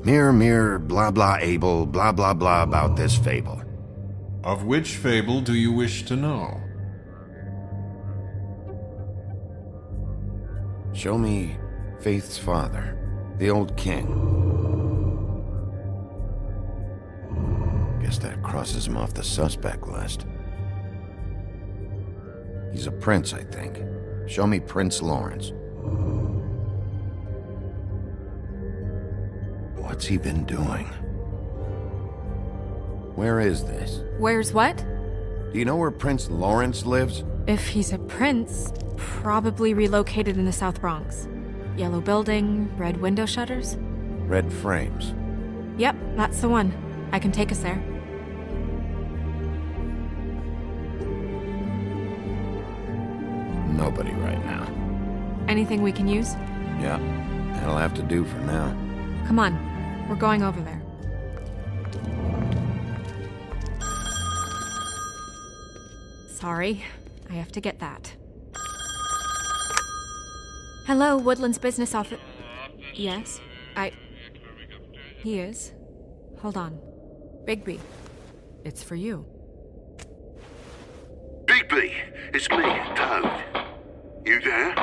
Mirror, mirror, blah blah able, blah blah blah about this fable. Of which fable do you wish to know? Show me Faith's father, the old king. Guess that crosses him off the suspect list. He's a prince, I think. Show me Prince Lawrence. What's he been doing? Where is this? Where's what? Do you know where Prince Lawrence lives? If he's a prince, probably relocated in the South Bronx. Yellow building, red window shutters? Red frames. Yep, that's the one. I can take us there. Nobody right now. Anything we can use? Yeah, that'll have to do for now. Come on, we're going over there. Sorry, I have to get that. Hello, Woodland's business office. Yes, He is. Hold on. Bigby, it's for you. Bigby, it's me, Toad. You there?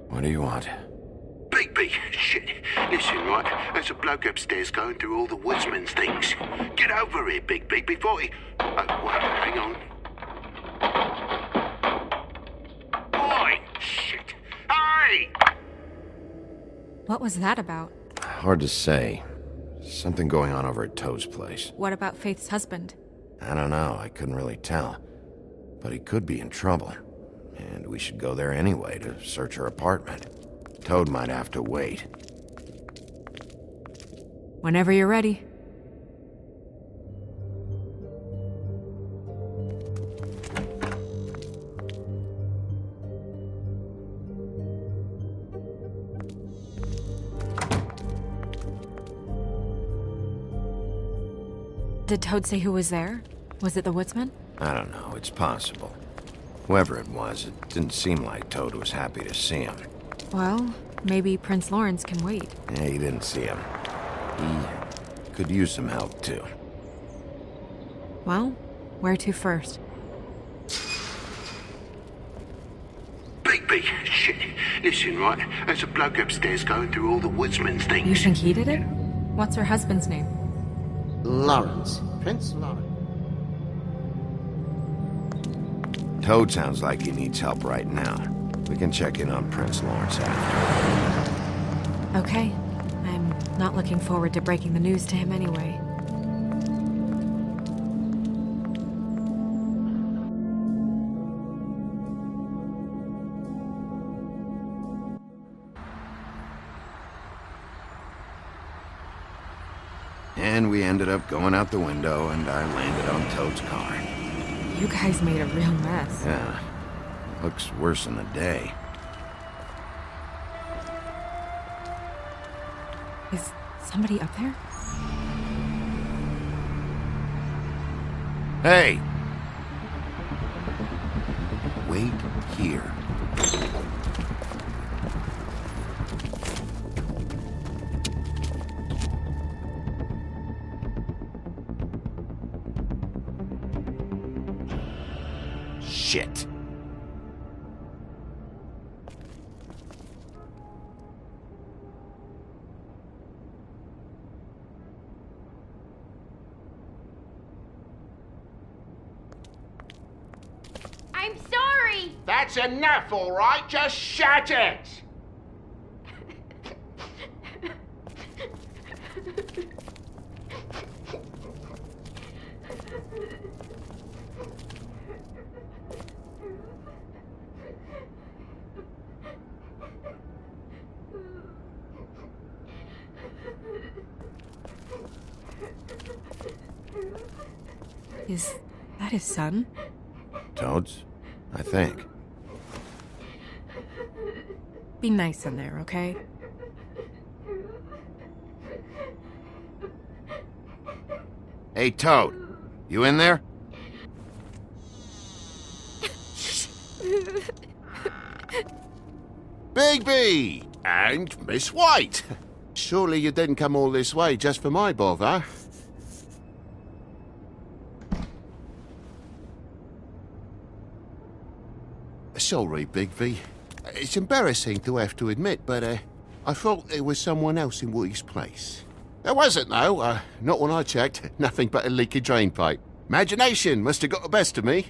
What do you want? Bigby, shit. Listen, right, there's a bloke upstairs going through all the woodsman's things. Get over here, Bigby, before he... Oh, wait, hang on. Oi, shit. Hey! What was that about? Hard to say. Something going on over at Toad's place. What about Faith's husband? I don't know, I couldn't really tell. But he could be in trouble. And we should go there anyway to search her apartment. Toad might have to wait. Whenever you're ready. Did Toad say who was there? Was it the woodsman? I don't know, it's possible. Whoever it was, it didn't seem like Toad was happy to see him. Well, maybe Prince Lawrence can wait. Yeah, he didn't see him. He could use some help, too. Well, where to first? Bigby, shit. Listen, right, there's a bloke upstairs going through all the woodsman's You things. think he did it? What's her husband's name? Lawrence. Prince Lawrence. Toad sounds like he needs help right now. We can check in on Prince Lawrence after. Okay. I'm not looking forward to breaking the news to him anyway. And we ended up going out the window, and I landed on Toad's car. You guys made a real mess. Yeah, looks worse in the day. Is somebody up there? Hey! Wait here. Shit. I'm sorry! That's enough, all right? Just shut it! Is that his son? Toad's? I think. Be nice in there, okay? Hey, Toad. You in there? Bigby! And Miss White! Surely you didn't come all this way just for my bother? Sorry, Bigby. It's embarrassing to have to admit, but I thought there was someone else in Woody's place. There wasn't, though. Not when I checked. Nothing but a leaky drain pipe. Imagination must have got the best of me.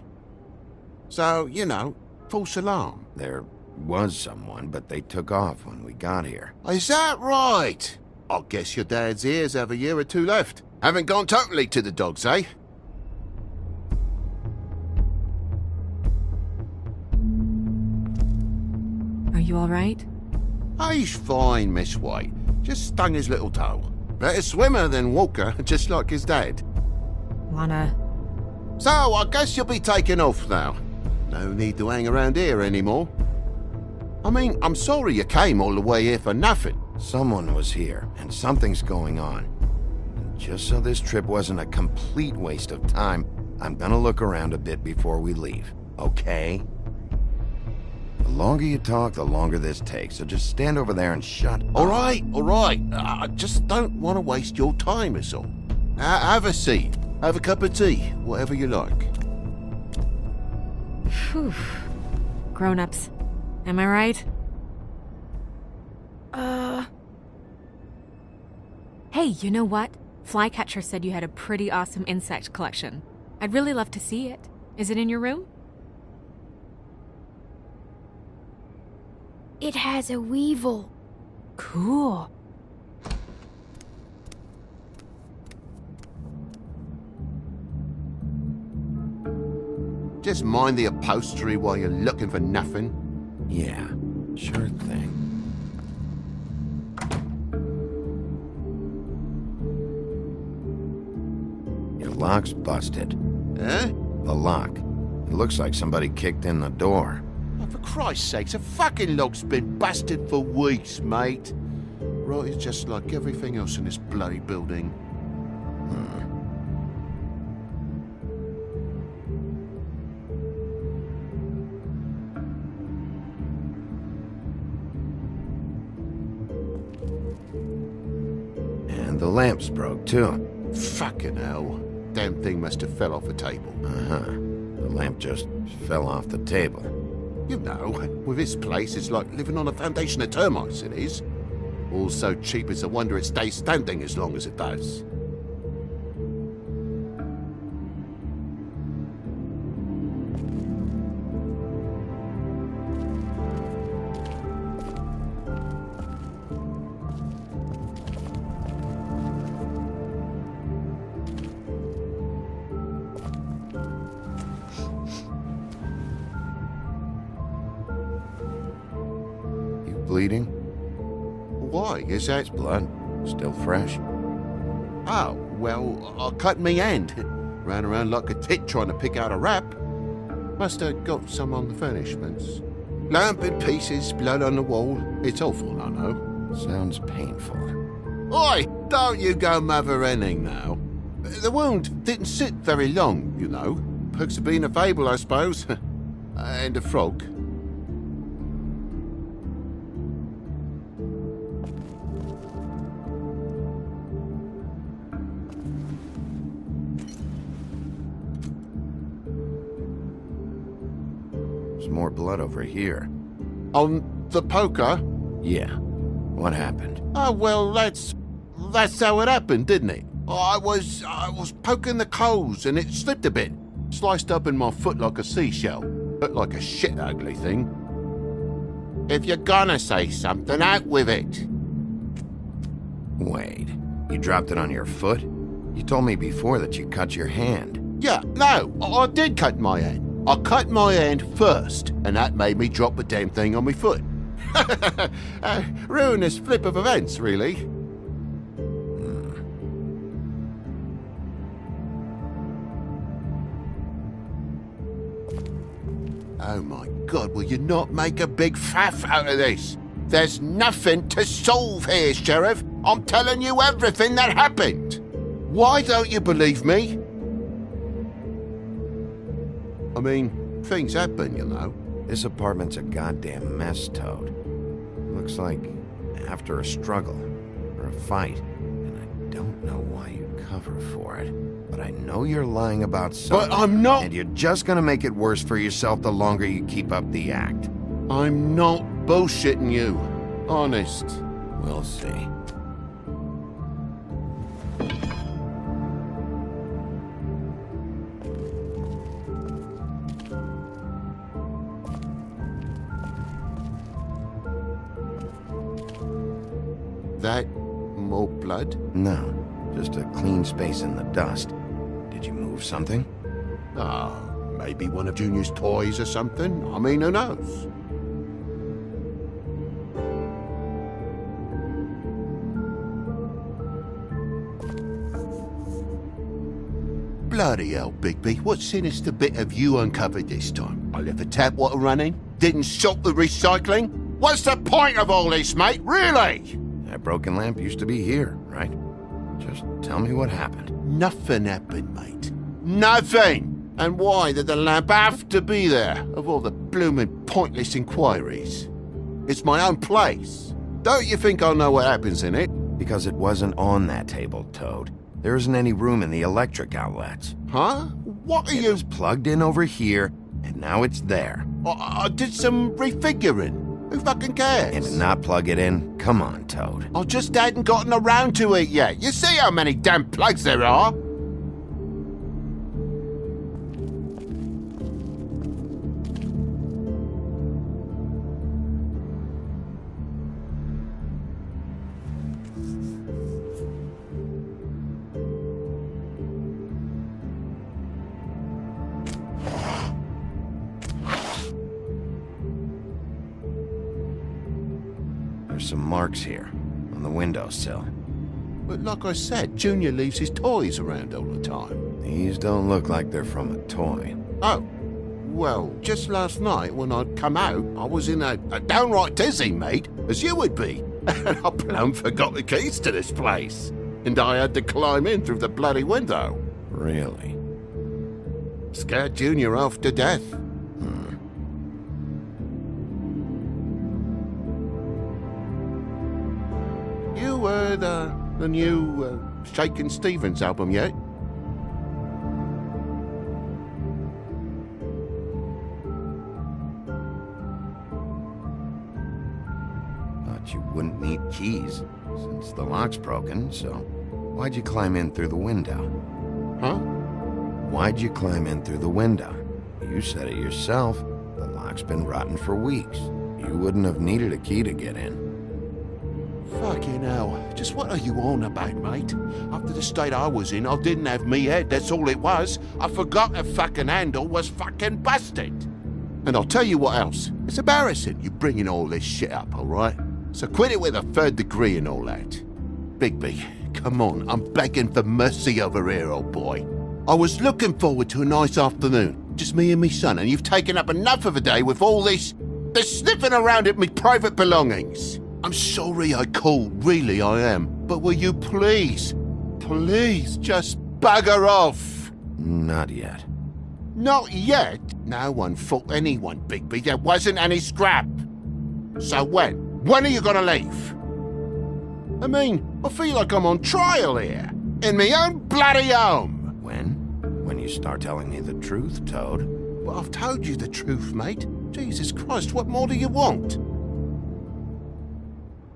So, you know, false alarm. There was someone, but they took off when we got here. Is that right? I guess your dad's ears have a year or two left. Haven't gone totally to the dogs, eh? Are you all right? He's fine, Miss White. Just stung his little toe. Better swimmer than walker, just like his dad. Wanna... So, I guess you'll be taking off now. No need to hang around here anymore. I mean, I'm sorry you came all the way here for nothing. Someone was here, and something's going on. And just so this trip wasn't a complete waste of time, I'm gonna look around a bit before we leave, okay? The longer you talk, the longer this takes, so just stand over there and shut up. All right. I just don't want to waste your time, is all. Have a seat. Have a cup of tea, whatever you like. Phew. Grown-ups. Am I right? Hey, you know what? Flycatcher said you had a pretty awesome insect collection. I'd really love to see it. Is it in your room? It has a weevil. Cool. Just mind the upholstery while you're looking for nothing. Yeah, sure thing. Your lock's busted. Eh? The lock. It looks like somebody kicked in the door. Oh, for Christ's sakes, a fucking lock's been busted for weeks, mate. Right, it's just like everything else in this bloody building. And the lamp's broke, too. Fucking hell. Damn thing must have fell off a table. Uh-huh. The lamp just fell off the table. You know, with this place, it's like living on a foundation of termites, it is. All so cheap it's a wonder it stays standing as long as it does. You bleeding? Why? Is that... Blood? Still fresh? Oh, well, I cut me hand. Ran around like a tit trying to pick out a wrap. Must have got some on the furnishments. Lamp in pieces, blood on the wall. It's awful, I know. Sounds painful. Oi! Don't you go mother-henning now. The wound didn't sit very long, you know. Perks of being a fable, I suppose. And a frog. There's more blood over here. On the poker? Yeah. What happened? Oh, well, that's how it happened, didn't it? I was poking the coals and it slipped a bit. Sliced up in my foot like a seashell. Looked like a shit ugly thing. If you're gonna say something, out with it. Wait. You dropped it on your foot? You told me before that you cut your hand. Yeah, no, I did cut my hand. I cut my hand first, and that made me drop the damn thing on my foot. Ruinous flip of events, really. Oh my God, will you not make a big faff out of this? There's nothing to solve here, Sheriff. I'm telling you everything that happened. Why don't you believe me? I mean, things happen, you know. This apartment's a goddamn mess, Toad. Looks like after a struggle. for a fight, and I don't know why you'd cover for it. But I know you're lying about something. But I'm not. And you're just gonna make it worse for yourself the longer you keep up the act. I'm not bullshitting you. Honest. We'll see. That more blood? No, just a clean space in the dust. Did you move something? Ah, maybe one of Junior's toys or something. I mean, who knows? Bloody hell, Bigby. What sinister bit have you uncovered this time? I left the tap water running? Didn't stop the recycling? What's the point of all this, mate? Really? That broken lamp used to be here, right? Just tell me what happened. Nothing happened, mate. Nothing! And why did the lamp have to be there, of all the bloomin' pointless inquiries? It's my own place. Don't you think I know what happens in it? Because it wasn't on that table, Toad. There isn't any room in the electric outlets. Huh? What are It you... was plugged in over here, and now it's there. I did some refiguring. Who fucking cares? And to not plug it in? Come on, Toad. I just hadn't gotten around to it yet. You see how many damn plugs there are? There's some marks here, on the windowsill. But like I said, Junior leaves his toys around all the time. These don't look like they're from a toy. Oh, well, just last night when I'd come out, I was in a downright dizzy, mate, as you would be. And I plumb forgot the keys to this place. And I had to climb in through the bloody window. Really? Scared Junior off to death. You heard the new Shakin' Stevens album yet? Thought you wouldn't need keys, since the lock's broken, so why'd you climb in through the window? Huh? Why'd you climb in through the window? You said it yourself. The lock's been rotten for weeks. You wouldn't have needed a key to get in. Fucking hell. Just what are you on about, mate? After the state I was in, I didn't have me head, that's all it was. I forgot the fucking handle was fucking busted. And I'll tell you what else. It's embarrassing you bringing all this shit up, alright? So quit it with a third degree and all that. Bigby, come on, I'm begging for mercy over here, old boy. I was looking forward to a nice afternoon, just me and me son, and you've taken up enough of a day with all this sniffing around at me private belongings. I'm sorry I called, really I am. But will you please just bugger off? Not yet. Not yet? No one fought anyone, Bigby. There wasn't any scrap. So when? When are you gonna leave? I mean, I feel like I'm on trial here. In my own bloody home. When? When you start telling me the truth, Toad. Well, I've told you the truth, mate. Jesus Christ, what more do you want?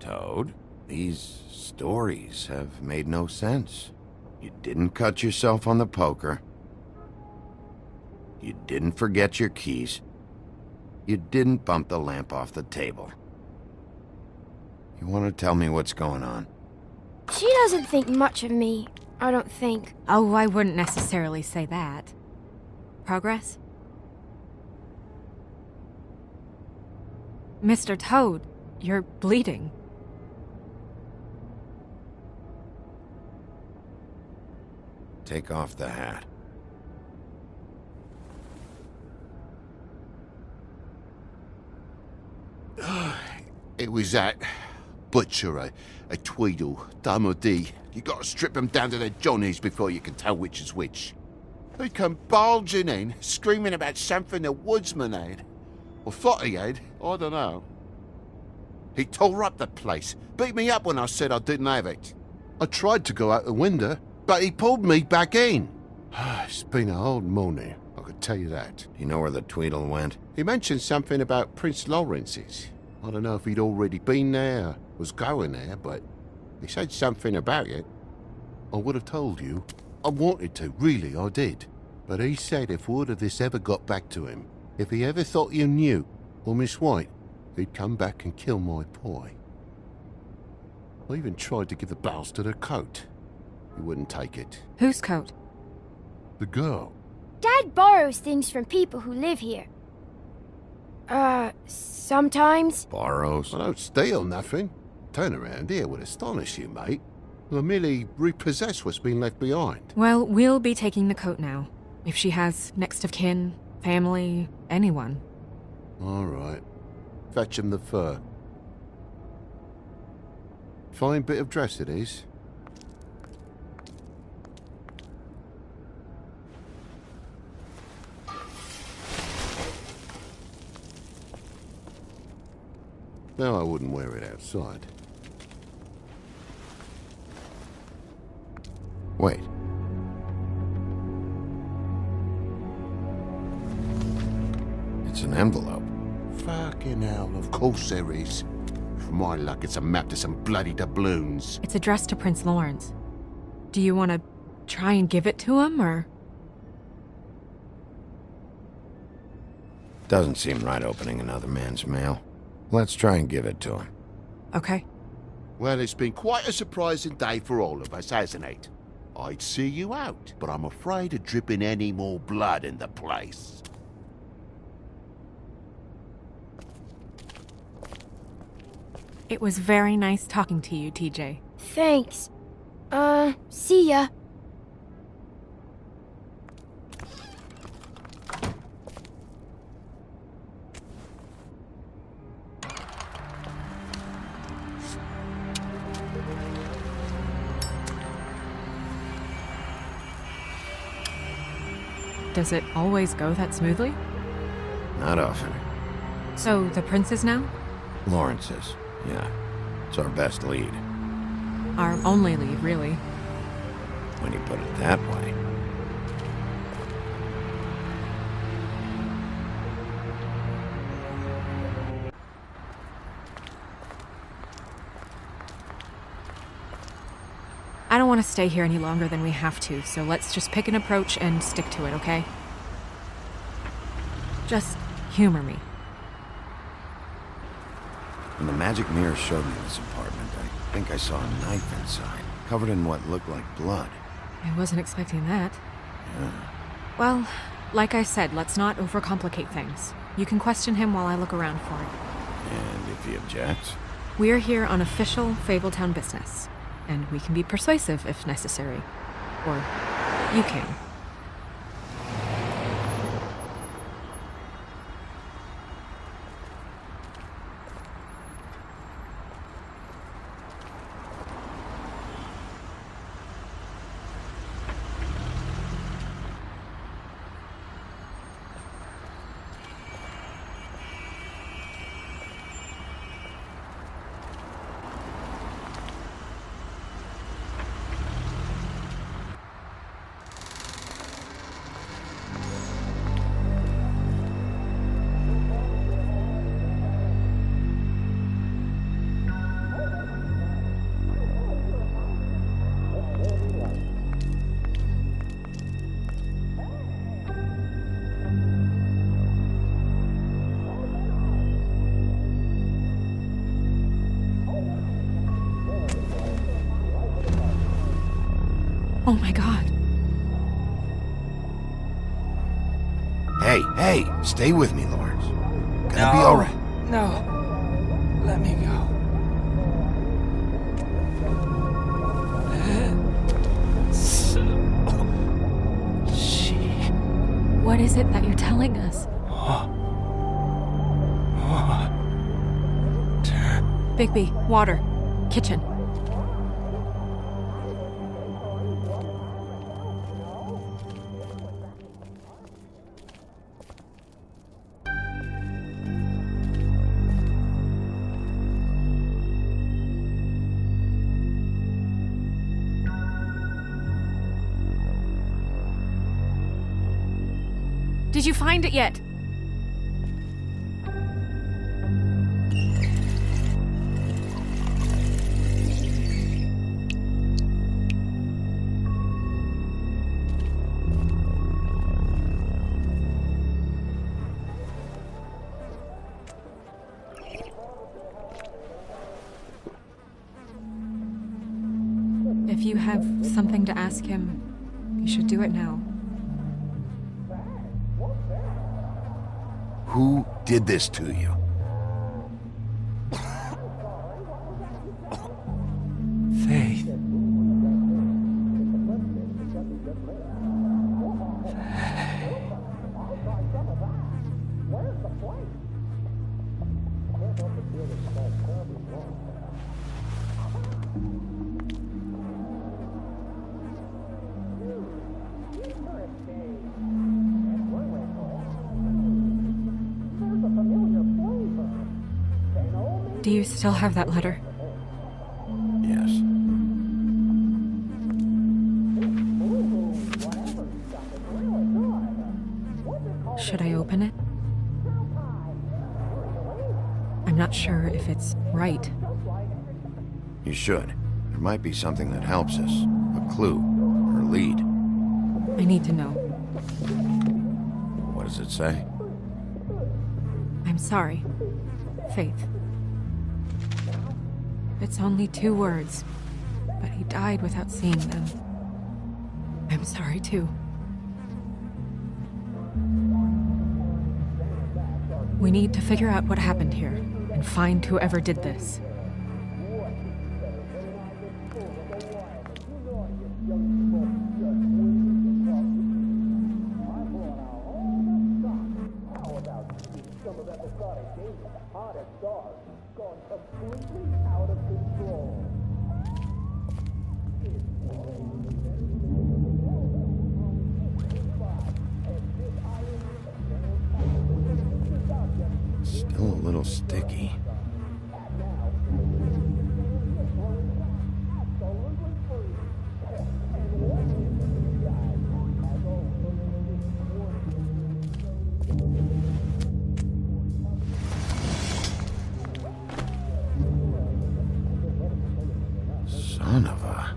Toad, these stories have made no sense. You didn't cut yourself on the poker. You didn't forget your keys. You didn't bump the lamp off the table. You want to tell me what's going on? She doesn't think much of me, I don't think. Oh, I wouldn't necessarily say that. Progress? Mr. Toad, you're bleeding. Take off the hat. It was that butcher, a Tweedle, Dumody. You gotta strip them down to their johnnies before you can tell which is which. They come bulging in, screaming about something the woodsman had. Or thought he had, I don't know. He tore up the place, beat me up when I said I didn't have it. I tried to go out the window, but he pulled me back in. It's been a hard morning, I could tell you that. Do you know where the Tweedle went? He mentioned something about Prince Lawrence's. I don't know if he'd already been there or was going there, but he said something about it. I would have told you. I wanted to, really, I did. But he said if word of this ever got back to him, if he ever thought you knew, or Miss White, he'd come back and kill my boy. I even tried to give the bastard a coat. He wouldn't take it. Whose coat? The girl. Dad borrows things from people who live here. Sometimes. Borrows? I don't steal nothing. Turn around here would astonish you, mate. I merely repossess what's been left behind. Well, we'll be taking the coat now. If she has next of kin, family, anyone. All right. Fetch him the fur. Fine bit of dress it is. No, I wouldn't wear it outside. Wait. It's an envelope. Fucking hell, of course there is. For my luck, it's a map to some bloody doubloons. It's addressed to Prince Lawrence. Do you want to try and give it to him, or...? Doesn't seem right opening another man's mail. Let's try and give it to him. Okay. Well, it's been quite a surprising day for all of us, hasn't it? I'd see you out, but I'm afraid of dripping any more blood in the place. It was very nice talking to you, TJ. Thanks. See ya. Does it always go that smoothly? Not often. So, the prince's now? Lawrence is. Yeah. It's our best lead. Our only lead, really. When you put it that way. I don't want to stay here any longer than we have to, so let's just pick an approach and stick to it, okay? Just humor me. When the magic mirror showed me this apartment, I think I saw a knife inside, covered in what looked like blood. I wasn't expecting that. Yeah. Well, like I said, let's not overcomplicate things. You can question him while I look around for it. And if he objects? We're here on official Fabletown business, and we can be persuasive if necessary. Or you can. Oh my god. Hey, stay with me, Lawrence. Gonna be alright. No. Let me go. What is it that you're telling us? Bigby, water. Kitchen. Did you find it yet? If you have something to ask him, you should do it now. Who did this to you? Faith. Do you still have that letter? Yes. Should I open it? I'm not sure if it's right. You should. There might be something that helps us. A clue. Or lead. I need to know. What does it say? I'm sorry. Faith. It's only 2 words, but he died without seeing them. I'm sorry too. We need to figure out what happened here and find whoever did this. Still a little sticky. Son of a...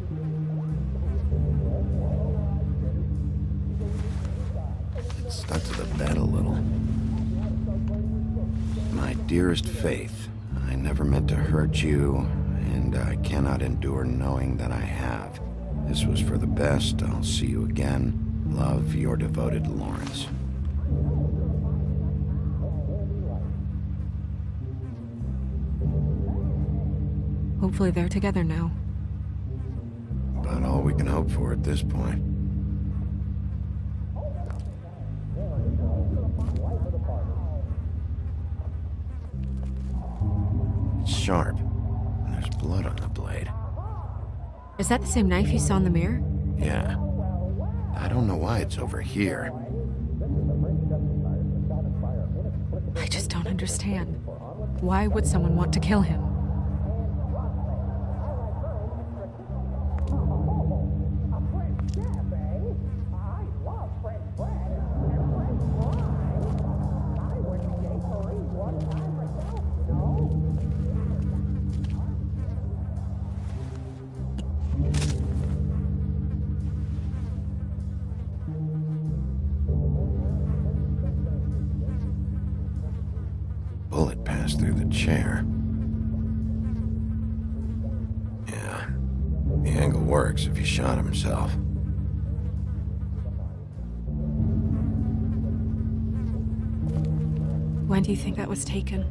It's stuck to the bed a little. My dearest Faith, I never meant to hurt you, and I cannot endure knowing that I have. This was for the best. I'll see you again. Love, your devoted Lawrence. Hopefully they're together now. About all we can hope for at this point. It's sharp, and there's blood on the blade. Is that the same knife you saw in the mirror? Yeah. I don't know why it's over here. I just don't understand. Why would someone want to kill him? Bullet passed through the chair. Yeah. The angle works if he shot himself. When do you think that was taken?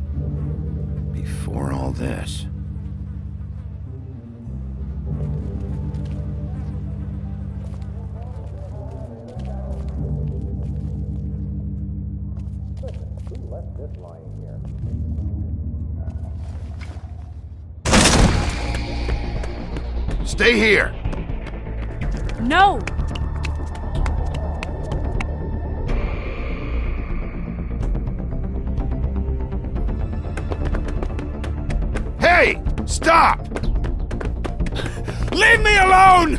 Before all this. Stay here! No! Hey! Stop! Leave me alone!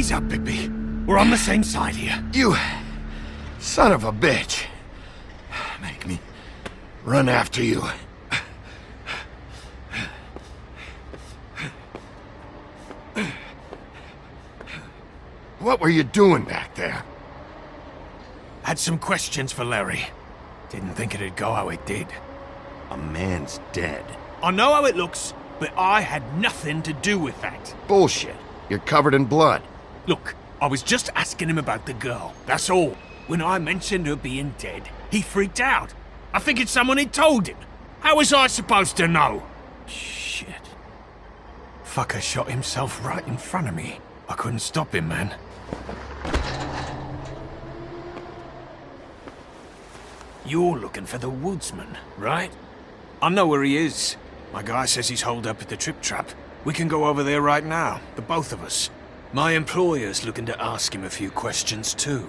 Ease up, Bigby. We're on the same side here. You son of a bitch. Make me run after you. What were you doing back there? Had some questions for Larry. Didn't think it'd go how it did. A man's dead. I know how it looks, but I had nothing to do with that. Bullshit. You're covered in blood. Look, I was just asking him about the girl, that's all. When I mentioned her being dead, he freaked out. I figured someone had told him. How was I supposed to know? Shit. Fucker shot himself right in front of me. I couldn't stop him, man. You're looking for the woodsman, right? I know where he is. My guy says he's holed up at the Trip Trap. We can go over there right now, the both of us. My employer's looking to ask him a few questions too.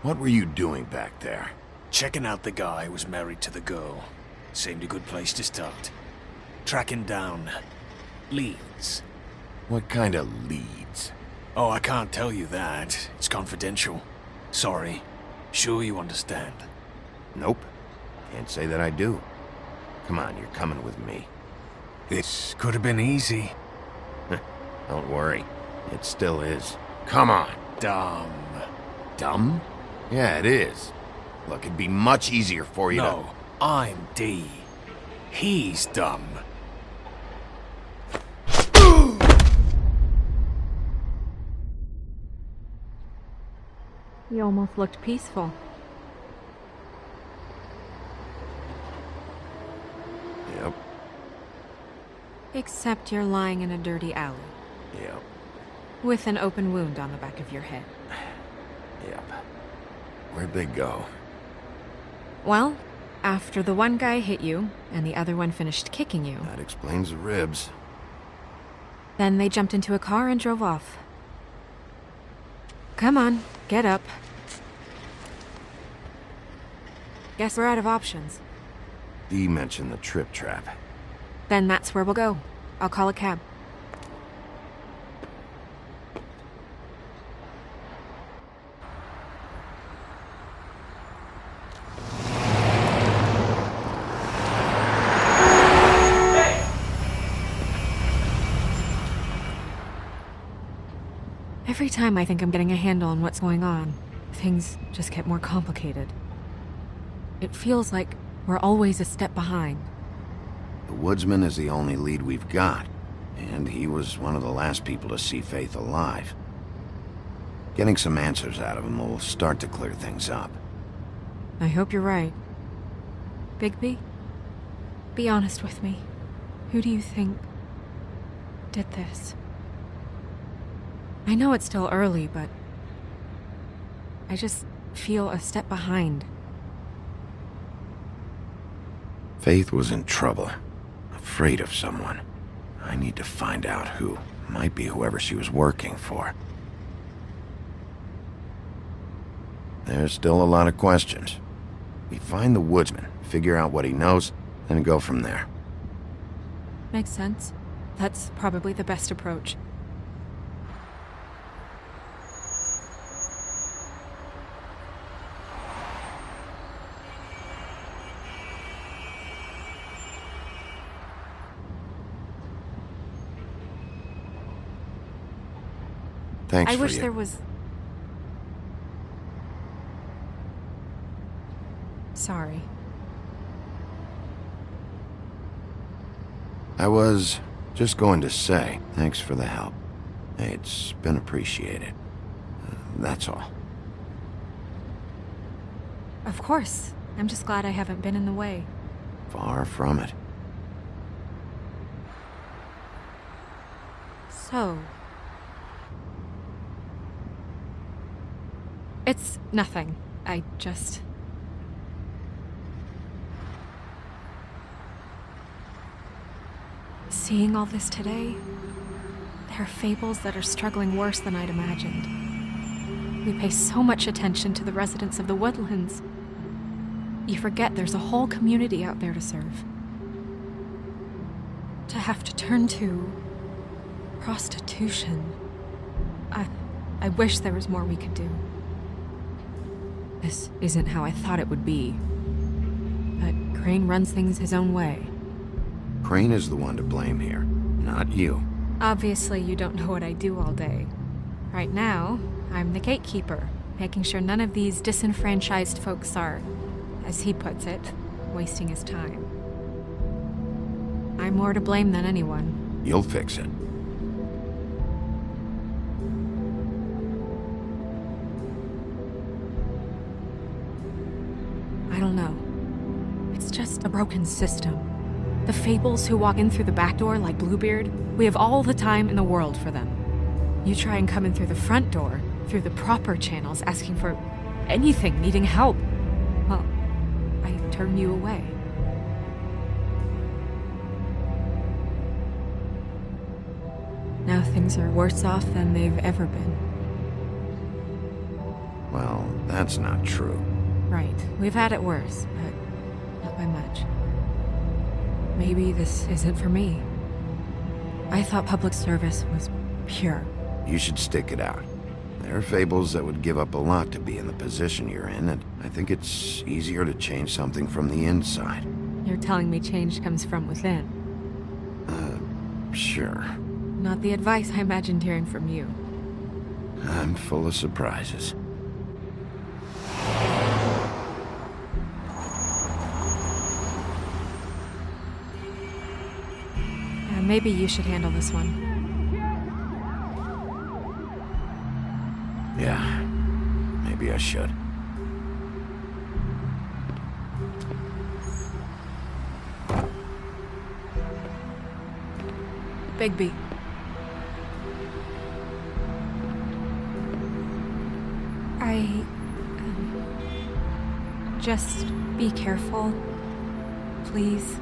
What were you doing back there? Checking out the guy who was married to the girl. Seemed a good place to start. Tracking down leads. What kind of leads? Oh, I can't tell you that. It's confidential. Sorry. Sure you understand. Nope. Can't say that I do. Come on, you're coming with me. This could have been easy. Don't worry. It still is. Come on. Dumb. Dumb? Yeah, it is. Look, it'd be much easier for you No, I'm D. He's dumb. You almost looked peaceful. Yep, Except you're lying in a dirty alley. yep, With an open wound on the back of your head. yep. Where'd they go? Well, after the one guy hit you, and the other one finished kicking you, That explains the ribs. then they jumped into a car and drove off. Come on, get up. Guess we're out of options. Dee mentioned the Trip Trap. Then that's where we'll go. I'll call a cab. Every time I think I'm getting a handle on what's going on, things just get more complicated. It feels like we're always a step behind. The woodsman is the only lead we've got, and he was one of the last people to see Faith alive. Getting some answers out of him will start to clear things up. I hope you're right. Bigby, be honest with me. Who do you think did this? I know it's still early, but I just feel a step behind. Faith was in trouble, afraid of someone. I need to find out who. Might be whoever she was working for. There's still a lot of questions. We find the woodsman, figure out what he knows, then go from there. Makes sense. That's probably the best approach. Thanks I for wish you. there was... Sorry. I was just going to say, thanks for the help. It's been appreciated. That's all. Of course. I'm just glad I haven't been in the way. Far from it. So... It's nothing. I just... Seeing all this today, there are fables that are struggling worse than I'd imagined. We pay so much attention to the residents of the woodlands. You forget there's a whole community out there to serve. to have to turn to prostitution. I wish there was more we could do. This isn't how I thought it would be. But Crane runs things his own way. Crane is the one to blame here, not you. Obviously, you don't know what I do all day. Right now, I'm the gatekeeper, making sure none of these disenfranchised folks are, as he puts it, wasting his time. I'm more to blame than anyone. You'll fix it. I don't know. It's just a broken system. The Fables who walk in through the back door like Bluebeard, we have all the time in the world for them. You try and come in through the front door, through the proper channels, asking for anything, needing help. Well, I turn you away. Now things are worse off than they've ever been. Well, that's not true. Right. We've had it worse, but not by much. Maybe this isn't for me. I thought public service was pure. You should stick it out. There are Fables that would give up a lot to be in the position you're in, and I think it's easier to change something from the inside. You're telling me change comes from within. Sure. Not the advice I imagined hearing from you. I'm full of surprises. Maybe you should handle this one. Yeah, maybe I should. Bigby. Just be careful, please.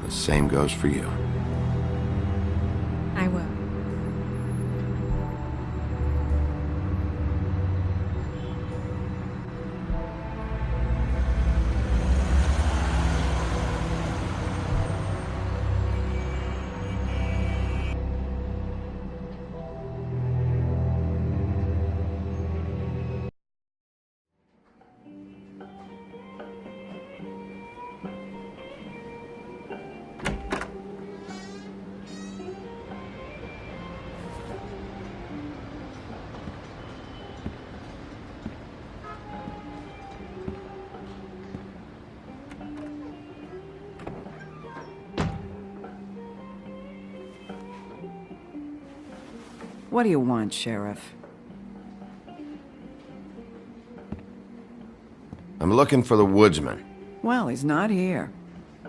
The same goes for you. I will. What do you want, Sheriff? I'm looking for the woodsman. Well, he's not here.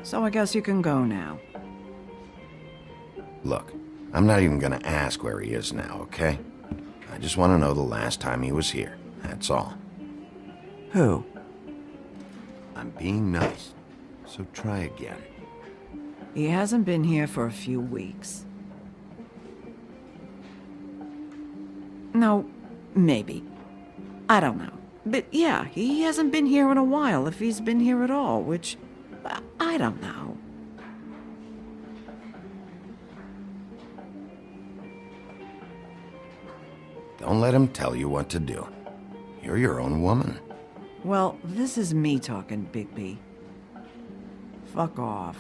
So I guess you can go now. Look, I'm not even gonna ask where he is now, okay? I just want to know the last time he was here. That's all. Who? I'm being nice, so try again. He hasn't been here for a few weeks. No, maybe. I don't know. But yeah, he hasn't been here in a while, if he's been here at all, which... I don't know. Don't let him tell you what to do. You're your own woman. Well, this is me talking, Bigby. Fuck off.